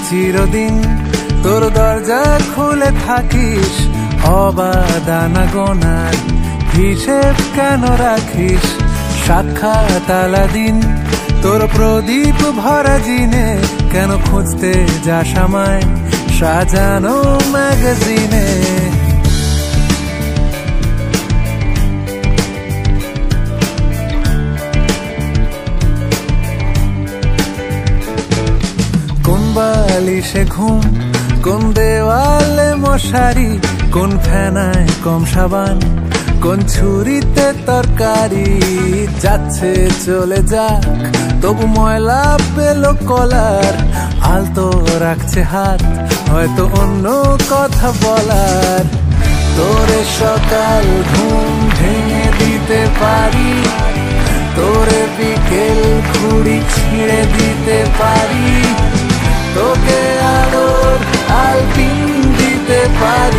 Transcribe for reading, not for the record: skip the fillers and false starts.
চিরদিন তোর দরজা খুলে থাকিস, অবাদানা গোনার হিসেব কেন রাখিস? সাক্ষাৎ আলাদিন তোর প্রদীপ ভরা জিনে, কেন খুঁজতে যাস আমায় সাজানো ম্যাগাজিনে? কোন বালিশে ঘুম, কোন দেওয়ালে মশারি, কোন ফেনায় কম সাবান, কোন ছুরিতে তরকারি? যাচ্ছে চলে যাক, তবু ময়লা পেল কলার, আলতো রাখছে হাত, হয়তো অন্য কথা বলার। তোরে সকাল ঘুম ভেঙে দিতে পারি, তোরে বিকেল ঘুড়ি ছিঁড়ে দিতে পারি, তোকে আলোর আলপিন দিতে পারি।